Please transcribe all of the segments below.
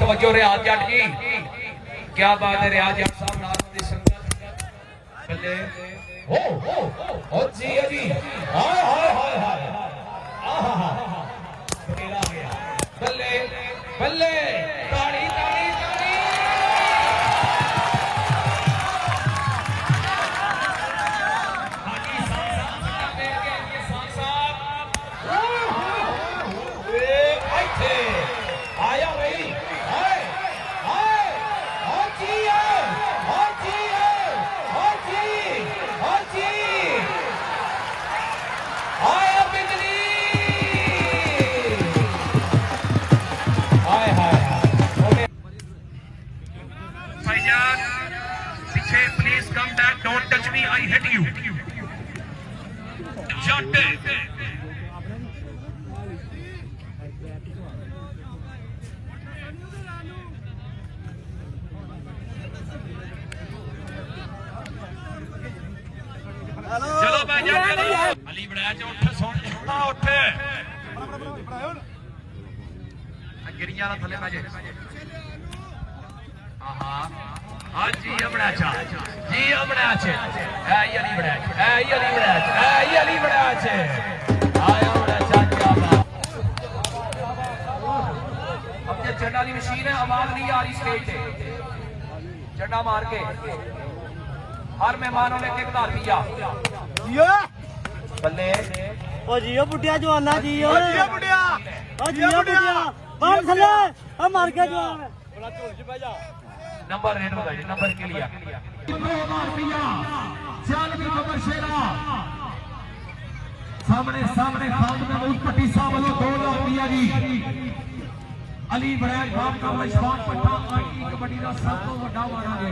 तवज्जो रियाज जट जी, क्या बात है रियाज जट साहब नाल दी संगत बल्ले ओ जी जी हाय हाय हाय हाय आहा खेला गया बल्ले बल्ले ताड़ी ताड़ी ताड़ी हाजी साहब मेरे के साहब ऐसे आया भाई हाय हाय हाजी हाजी हाजी हाजी आया बिजली हाय हाय भाईजान पीछे please come back don't touch me I hit you जट चलो भाईजान चलो अली बड़ा च उठ सोना उठ गिरिया ना थले भाजे आहा हां जी बड़ा अच्छा जी बड़ा अच्छे ए अली बड़ा ए अली बड़ा ए अली बड़ा अच्छे आया बड़ा अच्छा क्या बात अब ये चंडा वाली मशीन है आवाज नहीं आ रही स्टेज पे चंडा मार के हर मेहमानों ने एक धार पिया जियो बल्ले ओ जियो बुढ़िया जवाना जियो बुढ़िया ओ जियो बुढ़िया बाहर चले हम मार के जवान बड़ा चोर जी भाई जा नंबर रेट बताइए नंबर के लिए 2000 रुपया 40 नंबर शेरा सामने सामने खान महमूद पट्टी साहब वालों 2 लाख रुपया जी अली बड़ैच बाप का मशवान पट्टा आईटी कबड्डी का सब तो बड़ा वाला है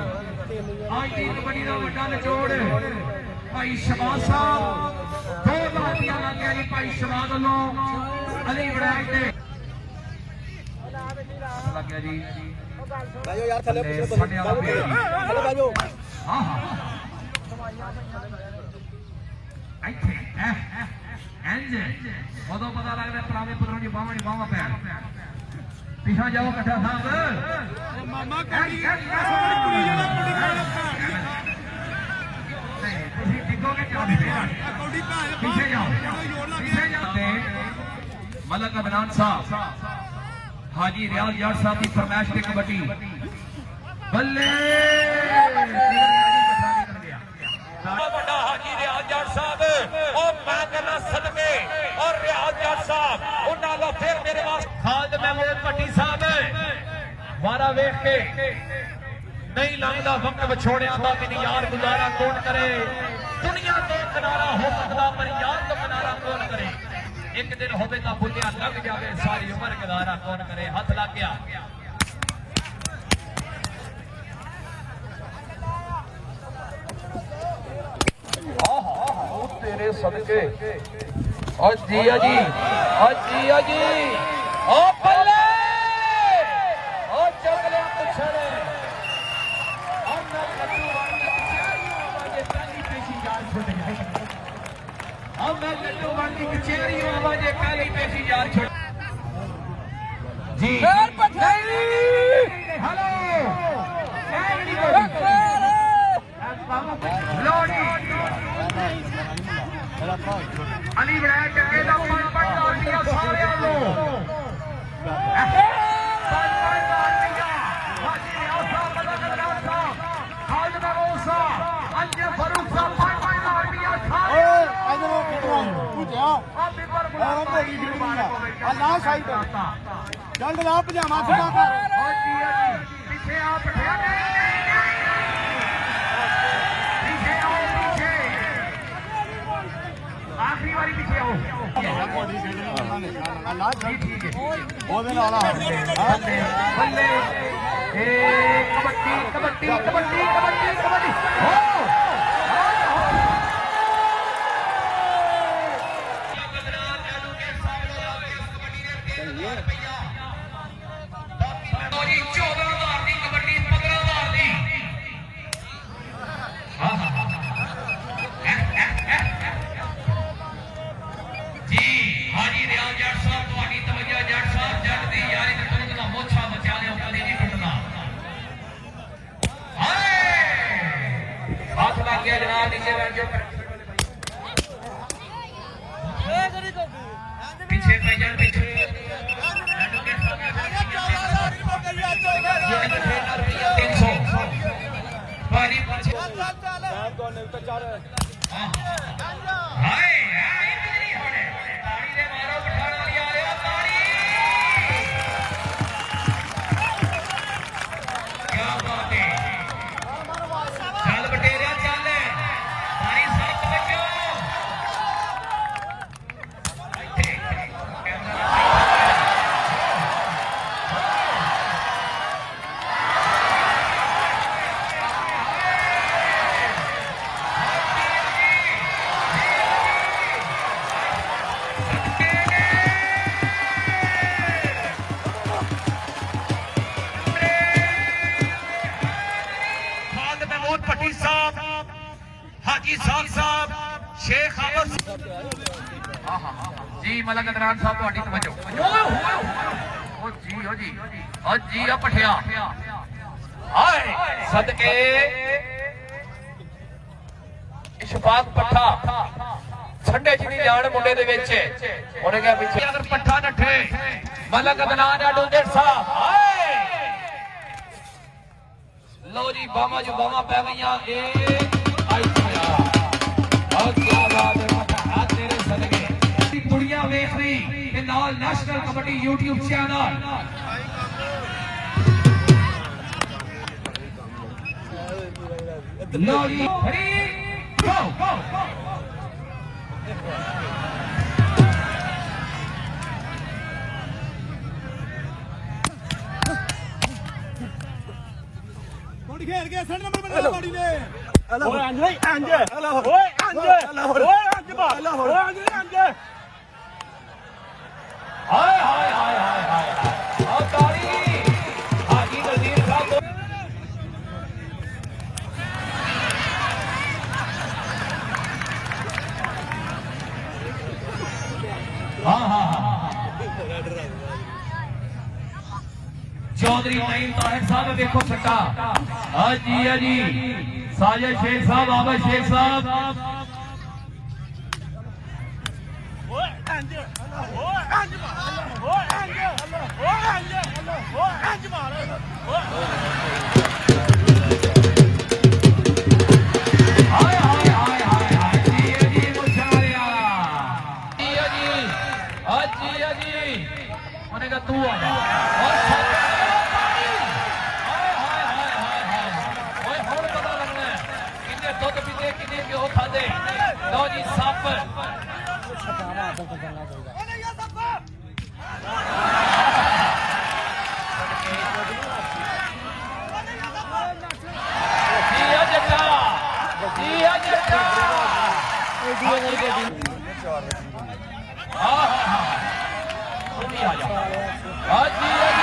आईटी कबड्डी का बड़ा निचोड़ भाई शबाज साहब 2 लाख रुपया लग गया जी भाई शबाज वालों अली बड़ैच ने लग गया जी भाइयों यार चले चलो भाइयों हां हां ਇੱਥੇ ਇੰਜ ਉਦੋਂ ਪਤਾ ਲੱਗਦਾ ਪੁਰਾਣੇ ਪੁੱਤਰਾਂ ਦੀ ਬਾਹਾਂ ਪੈਰ ਪਿਛਾ ਜਾਓ ਇਕੱਠਾ ਸਾਹਿਬ ਮਾਮਾ ਕੁੜੀ ਕੁੜੀ ਜਿਹੜਾ ਕੁੜੀ ਤੁਸੀਂ ਡਿੱਗੋਗੇ ਕਿਉਂ ਕੌਡੀ ਭਾਜ ਪਿੱਛੇ ਜਾਓ ਪਿੱਛੇ ਜਾਓ ਮਲਕ ਅਦਨਾਨ ਸਾਹਿਬ ਹਾਜੀ ਰਿਆਜ਼ ਯਾਰ ਸਾਹਿਬ ਦੀ ਫਰਮਾਇਸ਼ ਤੇ ਕਬੱਡੀ ਬੱਲੇ ਵੱਡਾ ਹਾਜੀ ਰਿਆਜ਼ ਜੱਟ ਸਾਹਿਬ ਉਹ ਮੈਂ ਕਹਿੰਦਾ ਸਦਕੇ ਔਰ ਰਿਆਜ਼ ਜੱਟ ਸਾਹਿਬ ਉਹਨਾਂ ਦਾ ਫਿਰ ਮੇਰੇ ਵਾਸਤੇ ਖਾਲਦ ਮਹਿਮੂਦ ਭੱਟੀ ਸਾਹਿਬ ਵਾਰਾ ਵੇਖ ਕੇ ਨਹੀਂ ਲੰਘਦਾ ਵਕਤ ਵਿਛੋੜਿਆਂ ਦਾ ਮੈਨੂੰ ਯਾਰ ਗੁਜ਼ਾਰਾ ਕੌਣ ਕਰੇ ਦੁਨੀਆ ਤੋਂ ਕਿਨਾਰਾ ਹੋ ਸਕਦਾ ਪਰ ਯਾਰ ਤੋਂ ਕਿਨਾਰਾ ਕੌਣ ਕਰੇ ਇੱਕ ਦਿਨ ਹੋਵੇ ਤਾਂ ਬੁੱਲਿਆ ਲੱਗ ਜਾਵੇ ਸਾਰੀ ਉਮਰ ਗੁਜ਼ਾਰਾ ਕੌਣ ਕਰੇ ਹੱਥ ਲੱਗ ਗਿਆ तेरे सदके और जिया जी ओ बल्ले और चकले पुछड़े और ना कट्टू वाली आवाज़ काली पेशी यार छुट गई और मैं कट्टू वाली कचेरी आवाज़ काली पेशी यार छुट जी हेलो अली बड़ा चंगे का 5-5 रुपया सारे लो 5-5 रुपया हाजी रियाज साहब मदद अदनान साहब खालिद महमूद साहब अंजे फरूक साहब 5-5 रुपया सारे पूछा आप एक बार बुला अल्लाह साइड जल्द ला पजामा सुना कर हाजी पीछे आप आखिरी बारी पीछे आओ ਉਹਦੇ ਨਾਲ बल्ले कबड्डी कबड्डी कबड्डी कबड्डी कबड्डी हाजी रियाज जट साहब जट दी यारी मोछा बचा लिया नीचे बैठ जाओ पीछे पैजन पीछे भट्टी साहब हाजी साहब शेख जी मलक अदनान साहब ਤੁਹਾਡੀ ਤਵੱਜੋ ਉਹ ਜੀ ਆ ਪਠਿਆ ਹਾਏ ਸਦਕੇ ਇਸ਼ਫਾਕ ਪੱਠਾ ਠੰਡੇ ਚ ਨਹੀਂ ਜਾਣ ਮੁੰਡੇ ਦੇ ਵਿੱਚ ਉਹਨੇ ਕਿਹਾ ਪਿੱਛੇ ਅਗਰ ਪੱਠਾ ਨੱਠੇ ਮਲਕ ਅਦਨਾਨ ਆ ਡੋਂਜਰ ਸਾਹਿਬ ਹਾਏ लो जी बामा जो बामा पै गई आई बहुत क्या बात है हाथ तेरे सदके दुनिया वेख रही ते नाल नेशनल कबड्डी YouTube चैनल लो जी रेडी गो खेल के सेंटर नंबर बना बाड़ी ने ओए अंज ओए अंज ओए अंज ओए अंज बा ओए अंज हाय हाय हाय हाय हाय और ताली हाजी वजीर साहब हां हां चौधरी नईम ताहिर साहब देखो सट्टा जी साजिद शेख साहब आबद शेख साहब तू आ जा दुध पीते किने घ्यो खाते लो जी सप जी